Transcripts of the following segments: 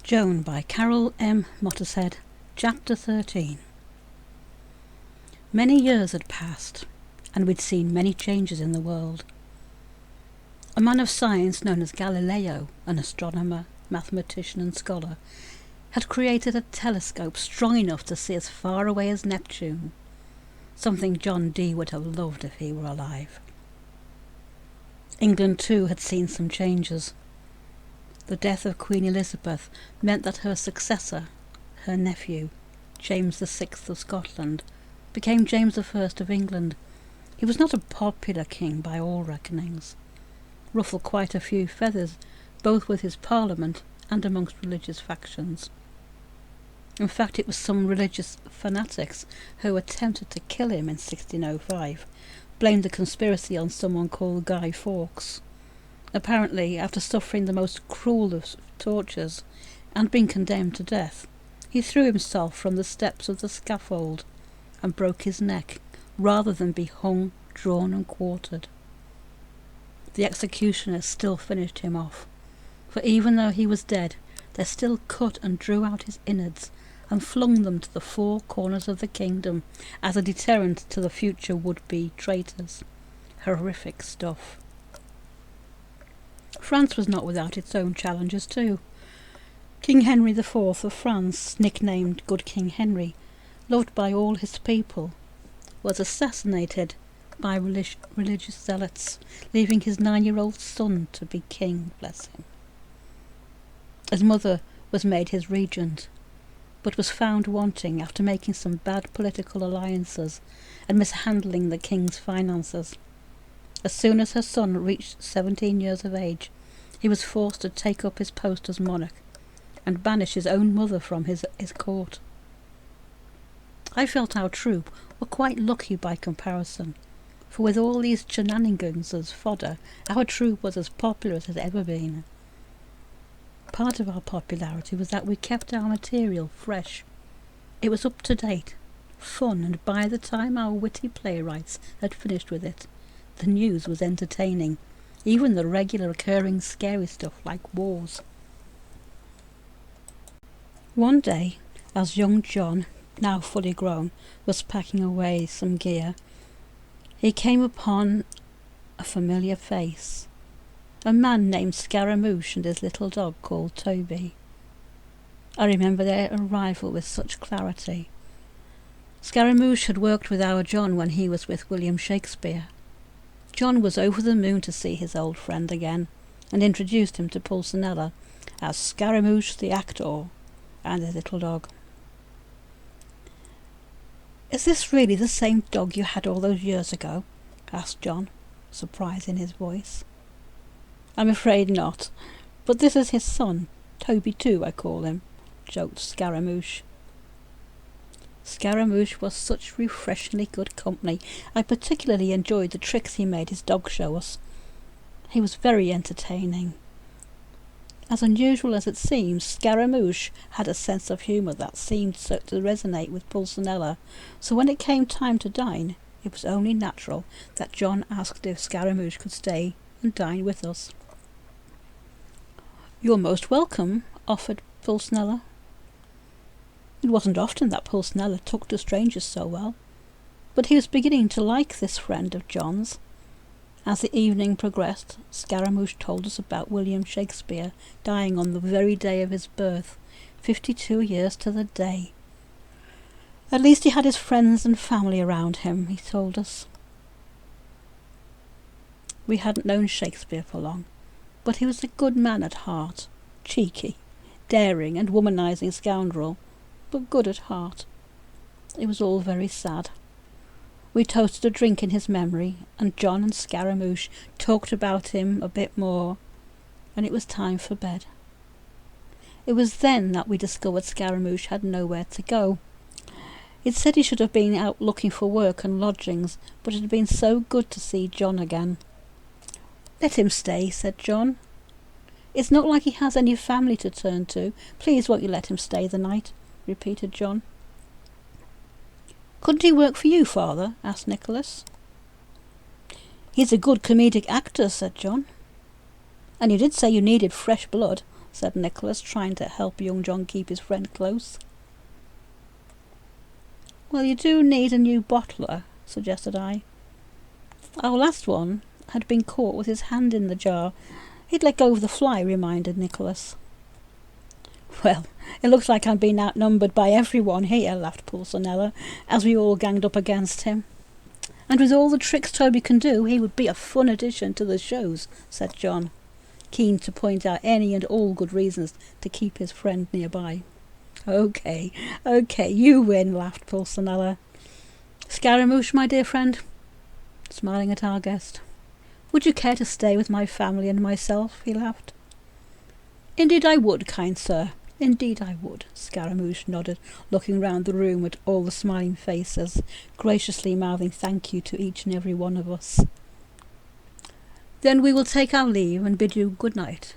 Joan by Carol M Mottershead, Chapter 13. Many years had passed, and we'd seen many changes in the world. A man of science known as Galileo, an astronomer, mathematician and scholar, had created a telescope strong enough to see as far away as Neptune, something John Dee would have loved if he were alive. England too had seen some changes. The death of Queen Elizabeth meant that her successor, her nephew, James VI of Scotland, became James I of England. He was not a popular king by all reckonings, ruffled quite a few feathers, both with his parliament and amongst religious factions. In fact, it was some religious fanatics who attempted to kill him in 1605, blamed the conspiracy on someone called Guy Fawkes. Apparently, after suffering the most cruel of tortures and being condemned to death, he threw himself from the steps of the scaffold and broke his neck, rather than be hung, drawn and quartered. The executioners still finished him off, for even though he was dead, they still cut and drew out his innards and flung them to the four corners of the kingdom as a deterrent to the future would-be traitors. Horrific stuff. France was not without its own challenges too. King Henry IV of France, nicknamed Good King Henry, loved by all his people, was assassinated by religious zealots, leaving his 9-year-old son to be king, bless him. His mother was made his regent, but was found wanting after making some bad political alliances and mishandling the king's finances. As soon as her son reached 17 years of age, he was forced to take up his post as monarch and banish his own mother from his court. I felt our troop were quite lucky by comparison, for with all these shenanigans as fodder, our troop was as popular as it had ever been. Part of our popularity was that we kept our material fresh. It was up to date, fun, and by the time our witty playwrights had finished with it, the news was entertaining, even the regular occurring scary stuff like wars. One day, as young John, now fully grown, was packing away some gear, he came upon a familiar face. A man named Scaramouche and his little dog called Toby. I remember their arrival with such clarity. Scaramouche had worked with our John when he was with William Shakespeare. John was over the moon to see his old friend again, and introduced him to Pulcinella as Scaramouche the actor and his little dog. "Is this really the same dog you had all those years ago?" asked John, surprise in his voice. "I'm afraid not, but this is his son, Toby too, I call him," joked Scaramouche. Scaramouche was such refreshingly good company. I particularly enjoyed the tricks he made his dog show us. He was very entertaining. As unusual as it seems, Scaramouche had a sense of humour that seemed to resonate with Pulcinella, so when it came time to dine, it was only natural that John asked if Scaramouche could stay and dine with us. "You're most welcome," offered Pulcinella. It wasn't often that Pulcinella took to strangers so well, but he was beginning to like this friend of John's. As the evening progressed, Scaramouche told us about William Shakespeare dying on the very day of his birth, 52 years to the day. At least he had his friends and family around him, he told us. We hadn't known Shakespeare for long, but he was a good man at heart, cheeky, daring and womanizing scoundrel, but good at heart. It was all very sad. We toasted a drink in his memory, and John and Scaramouche talked about him a bit more, and it was time for bed. It was then that we discovered Scaramouche had nowhere to go. It said he should have been out looking for work and lodgings, but it had been so good to see John again. "Let him stay," said John. "It's not like he has any family to turn to. Please won't you let him stay the night?" repeated John. "Couldn't he work for you, Father?" asked Nicholas. "He's a good comedic actor," said John. And you did say you needed fresh blood, said Nicholas, trying to help young John keep his friend close. Well, you do need a new bottler, suggested I. Our last one had been caught with his hand in the jar. He'd let go of the fly, reminded Nicholas. Well, it looks like I'm being outnumbered by everyone here, laughed Pulcinella, as we all ganged up against him. And with all the tricks Toby can do, he would be a fun addition to the shows, said John, keen to point out any and all good reasons to keep his friend nearby. Okay, you win, laughed Pulcinella. Scaramouche, my dear friend, smiling at our guest, would you care to stay with my family and myself? He laughed. Indeed I would, kind sir. Indeed I would, Scaramouche nodded, looking round the room at all the smiling faces, graciously mouthing thank you to each and every one of us. Then we will take our leave and bid you good night.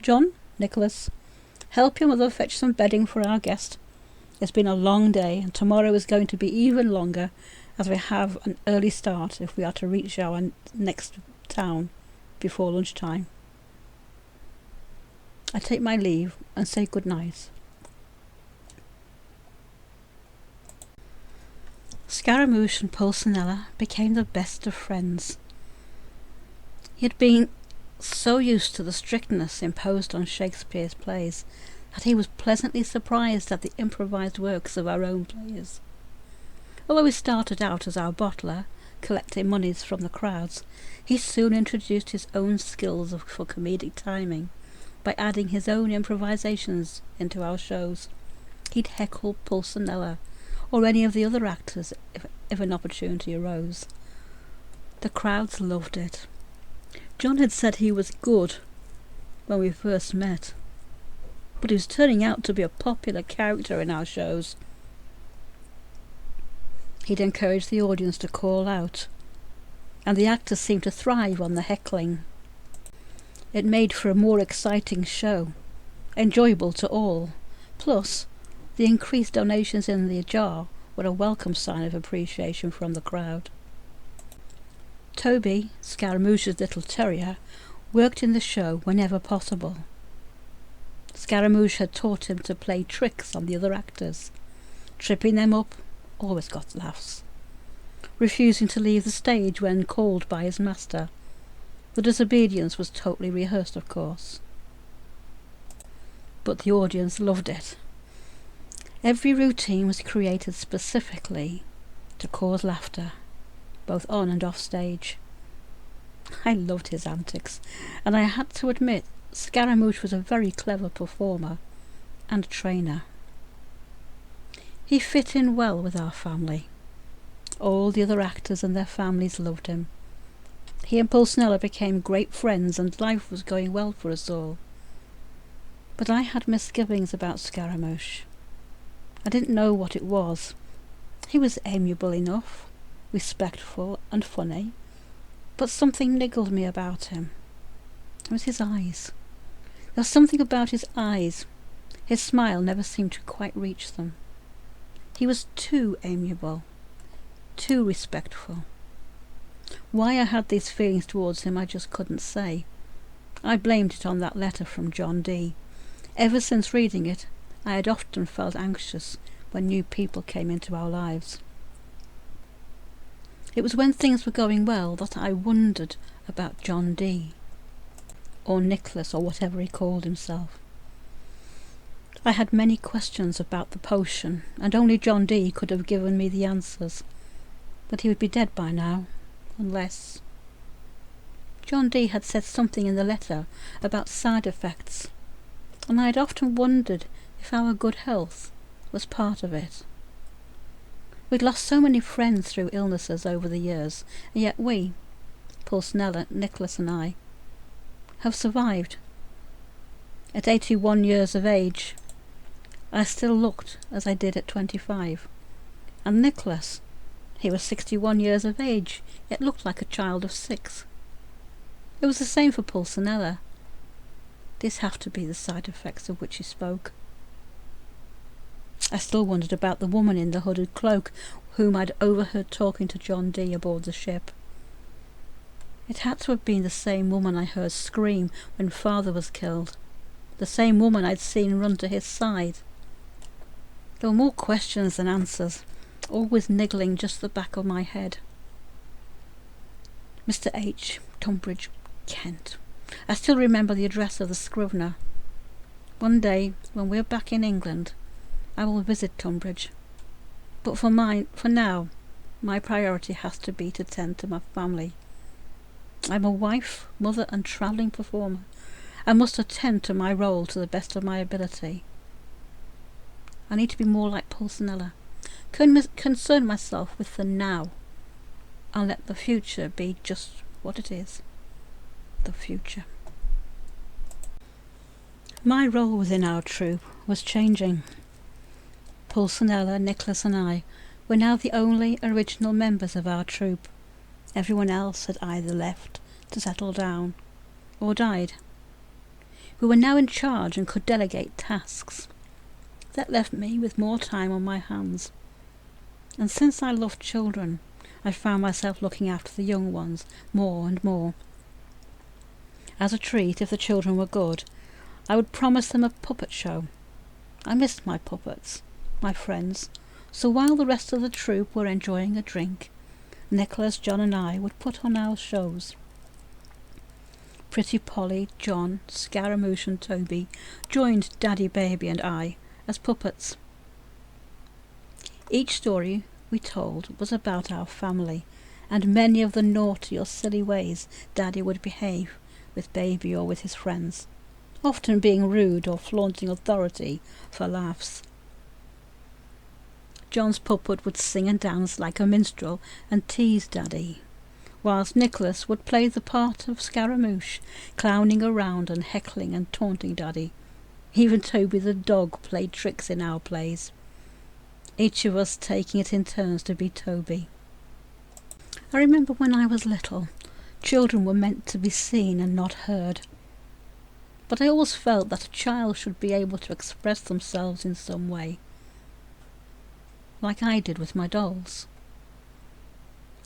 John, Nicholas, help your mother fetch some bedding for our guest. It's been a long day, and tomorrow is going to be even longer, as we have an early start if we are to reach our next town before lunchtime. I take my leave and say good night. Scaramouche and Pulcinella became the best of friends. He had been so used to the strictness imposed on Shakespeare's plays that he was pleasantly surprised at the improvised works of our own players. Although he started out as our bottler, collecting monies from the crowds, he soon introduced his own skills for comedic timing by adding his own improvisations into our shows. He'd heckle Pulcinella or any of the other actors if an opportunity arose. The crowds loved it. John had said he was good when we first met, but he was turning out to be a popular character in our shows. He'd encourage the audience to call out, and the actors seemed to thrive on the heckling. It made for a more exciting show, enjoyable to all. Plus, the increased donations in the jar were a welcome sign of appreciation from the crowd. Toby, Scaramouche's little terrier, worked in the show whenever possible. Scaramouche had taught him to play tricks on the other actors. Tripping them up always got laughs. Refusing to leave the stage when called by his master. The disobedience was totally rehearsed, of course. But the audience loved it. Every routine was created specifically to cause laughter, both on and off stage. I loved his antics, and I had to admit Scaramouche was a very clever performer and trainer. He fit in well with our family. All the other actors and their families loved him. He and Pulcinella became great friends, and life was going well for us all. But I had misgivings about Scaramouche. I didn't know what it was. He was amiable enough, respectful and funny, but something niggled me about him. It was his eyes. There was something about his eyes. His smile never seemed to quite reach them. He was too amiable, too respectful. Why I had these feelings towards him I just couldn't say. I blamed it on that letter from John D. Ever since reading it, I had often felt anxious when new people came into our lives. It was when things were going well that I wondered about John D. or Nicholas, or whatever he called himself. I had many questions about the potion, and only John D. could have given me the answers. But he would be dead by now, unless... John D. had said something in the letter about side effects, and I had often wondered if our good health was part of it. We'd lost so many friends through illnesses over the years, and yet we, Pulcinella, Nicholas and I, have survived. At 81 years of age, I still looked as I did at 25. And Nicholas, he was 61 years of age, yet looked like a child of 6. It was the same for Pulcinella. These have to be the side effects of which he spoke. I still wondered about the woman in the hooded cloak whom I'd overheard talking to John D. aboard the ship. It had to have been the same woman I heard scream when Father was killed, the same woman I'd seen run to his side. There were more questions than answers, always niggling just the back of my head. Mr. H, Tunbridge, Kent. I still remember the address of the scrivener. One day, when we're back in England, I will visit Tunbridge. But for now, my priority has to be to tend to my family. I'm a wife, mother and travelling performer. I must attend to my role to the best of my ability. I need to be more like Pulcinella, concern myself with the now, and let the future be just what it is, the future. My role within our troupe was changing. Pulcinella, Nicholas and I were now the only original members of our troupe. Everyone else had either left to settle down or died. We were now in charge and could delegate tasks. That left me with more time on my hands. And since I loved children, I found myself looking after the young ones more and more. As a treat, if the children were good, I would promise them a puppet show. I missed my puppets, my friends, so while the rest of the troupe were enjoying a drink, Nicholas, John and I would put on our shows. Pretty Polly, John, Scaramouche and Toby joined Daddy Baby and I as puppets. Each story we told was about our family and many of the naughty or silly ways Daddy would behave with Baby or with his friends, often being rude or flaunting authority for laughs. John's puppet would sing and dance like a minstrel and tease Daddy, whilst Nicholas would play the part of Scaramouche, clowning around and heckling and taunting Daddy. Even Toby the dog played tricks in our plays, each of us taking it in turns to be Toby. I remember when I was little, children were meant to be seen and not heard. But I always felt that a child should be able to express themselves in some way, like I did with my dolls.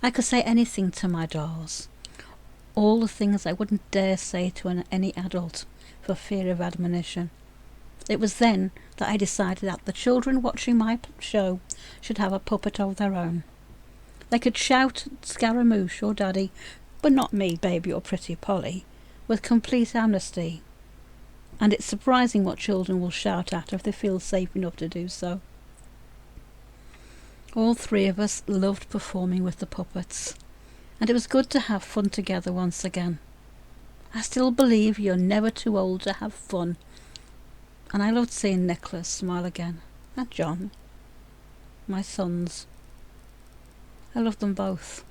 I could say anything to my dolls, all the things I wouldn't dare say to any adult for fear of admonition. It was then that I decided that the children watching my show should have a puppet of their own. They could shout at Scaramouche or Daddy, but not me, Baby or Pretty Polly, with complete amnesty. And it's surprising what children will shout at if they feel safe enough to do so. All three of us loved performing with the puppets, and it was good to have fun together once again. I still believe you're never too old to have fun, and I loved seeing Nicholas smile again, and John, my sons. I loved them both.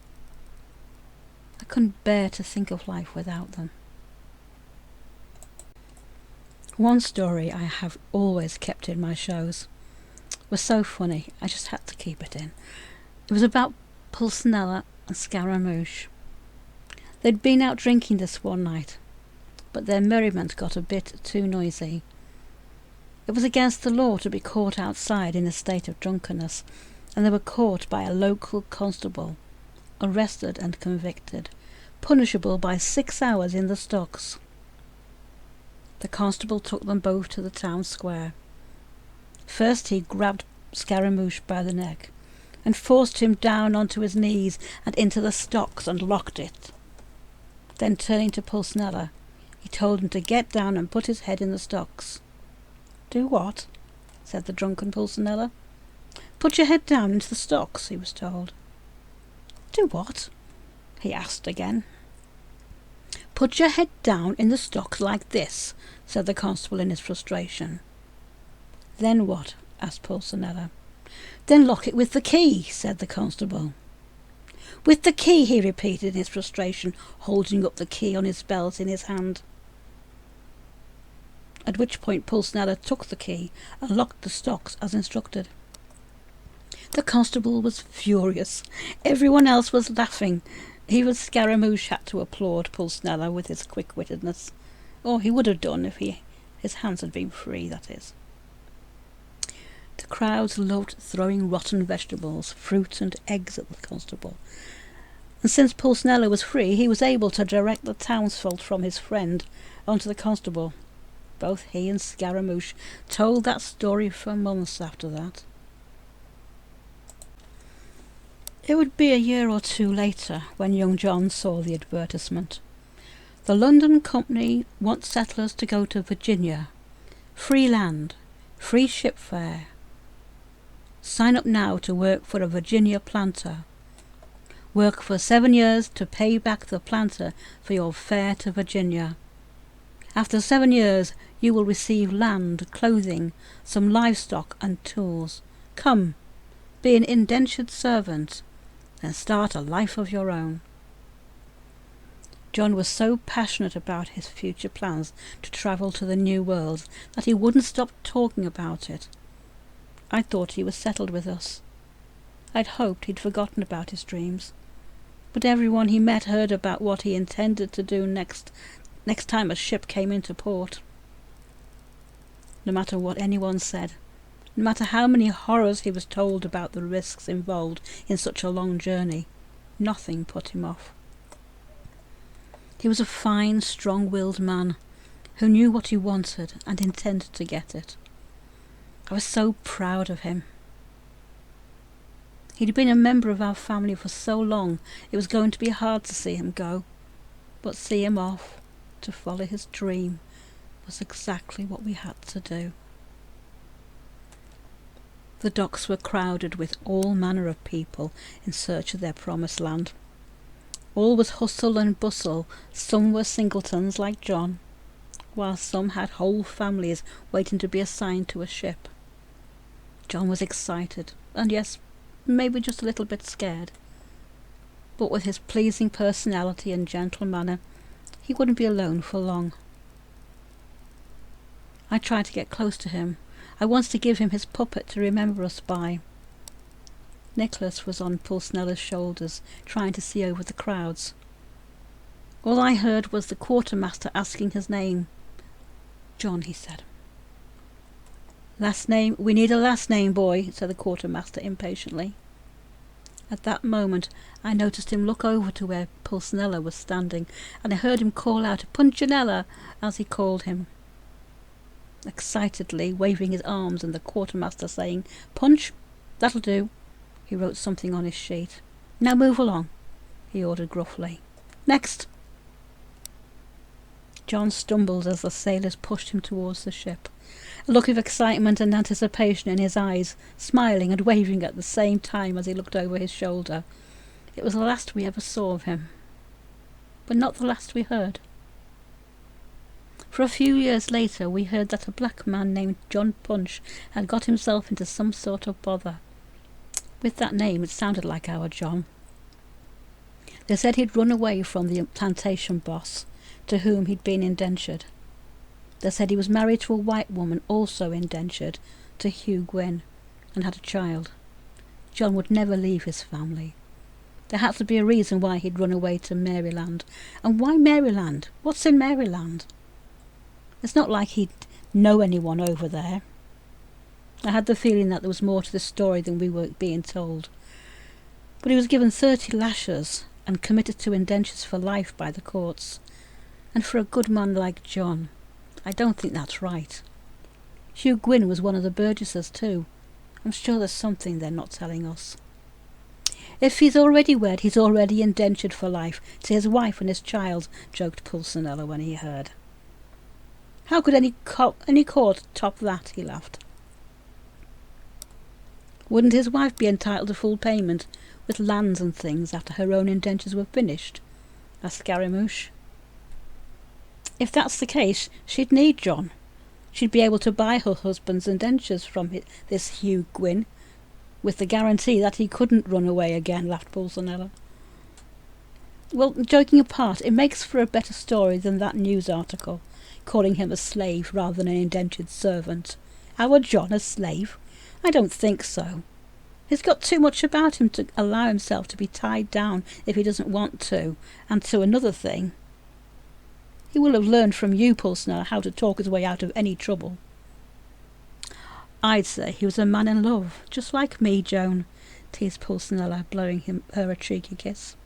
I couldn't bear to think of life without them. One story I have always kept in my shows was so funny I just had to keep it in. It was about Pulcinella and Scaramouche. They'd been out drinking this one night, but their merriment got a bit too noisy. It was against the law to be caught outside in a state of drunkenness, and they were caught by a local constable, arrested and convicted, punishable by 6 hours in the stocks. The constable took them both to the town square. First he grabbed Scaramouche by the neck and forced him down onto his knees and into the stocks and locked it. Then turning to Pulcinella, he told him to get down and put his head in the stocks. "Do what?" said the drunken Pulcinella. "Put your head down into the stocks," he was told. "Do what?" he asked again. "Put your head down in the stocks like this," said the constable in his frustration. "Then what?" asked Pulcinella. "Then lock it with the key," said the constable. "With the key," he repeated in his frustration, holding up the key on his belt in his hand. At which point Pulcinella took the key and locked the stocks as instructed. The constable was furious. Everyone else was laughing. Even Scaramouche had to applaud Pulcinella with his quick-wittedness. Or he would have done if his hands had been free, that is. The crowds loved throwing rotten vegetables, fruit and eggs at the constable, and since Pulcinella was free, he was able to direct the townsfolk from his friend onto the constable. Both he and Scaramouche told that story for months after that. It would be a year or two later when young John saw the advertisement. The London Company wants settlers to go to Virginia. Free land, free ship fare. Sign up now to work for a Virginia planter. Work for 7 years to pay back the planter for your fare to Virginia. After 7 years you will receive land, clothing, some livestock and tools. Come, be an indentured servant, and start a life of your own. John was so passionate about his future plans to travel to the New World that he wouldn't stop talking about it. I thought he was settled with us. I'd hoped he'd forgotten about his dreams. But everyone he met heard about what he intended to do next time a ship came into port. No matter what anyone said, no matter how many horrors he was told about the risks involved in such a long journey, nothing put him off. He was a fine, strong-willed man who knew what he wanted and intended to get it. I was so proud of him. He'd been a member of our family for so long it was going to be hard to see him go, but see him off to follow his dream was exactly what we had to do. The docks were crowded with all manner of people in search of their promised land. All was hustle and bustle. Some were singletons like John, while some had whole families waiting to be assigned to a ship. John was excited, and yes, maybe just a little bit scared. But with his pleasing personality and gentle manner, he wouldn't be alone for long. I tried to get close to him. I wanted to give him his puppet to remember us by. Nicholas was on Pulcinella's shoulders, trying to see over the crowds. All I heard was the quartermaster asking his name. "John," he said. "Last name? We need a last name, boy," said the quartermaster impatiently. At that moment I noticed him look over to where Pulcinella was standing, and I heard him call out "Punchinella" as he called him. Excitedly waving his arms and the quartermaster saying, "Punch, that'll do," he wrote something on his sheet. "Now move along," he ordered gruffly. "Next." John stumbled as the sailors pushed him towards the ship, a look of excitement and anticipation in his eyes, smiling and waving at the same time as he looked over his shoulder. It was the last we ever saw of him, but not the last we heard. For a few years later we heard that a black man named John Punch had got himself into some sort of bother. With that name it sounded like our John. They said he'd run away from the plantation boss, to whom he'd been indentured. They said he was married to a white woman, also indentured, to Hugh Gwyn, and had a child. John would never leave his family. There had to be a reason why he'd run away to Maryland. And why Maryland? What's in Maryland? It's not like he'd know anyone over there. I had the feeling that there was more to the story than we were being told. But he was given 30 lashes and committed to indentures for life by the courts. And for a good man like John, I don't think that's right. Hugh Gwyn was one of the Burgesses too. I'm sure there's something they're not telling us. If he's already wed, he's already indentured for life to his wife and his child, joked Pulcinella when he heard. How could any court top that? He laughed. Wouldn't his wife be entitled to full payment, with lands and things, after her own indentures were finished? Asked Scaramouche. If that's the case, she'd need John. She'd be able to buy her husband's indentures from this Hugh Gwyn, with the guarantee that he couldn't run away again, laughed Pulcinella. Well, joking apart, it makes for a better story than that news article, calling him a slave rather than an indentured servant. Our John a slave? I don't think so. He's got too much about him to allow himself to be tied down if he doesn't want to, and to another thing, he will have learned from you, Pulcinella, how to talk his way out of any trouble. I'd say he was a man in love, just like me, Joan, teased Pulcinella, blowing her a cheeky kiss.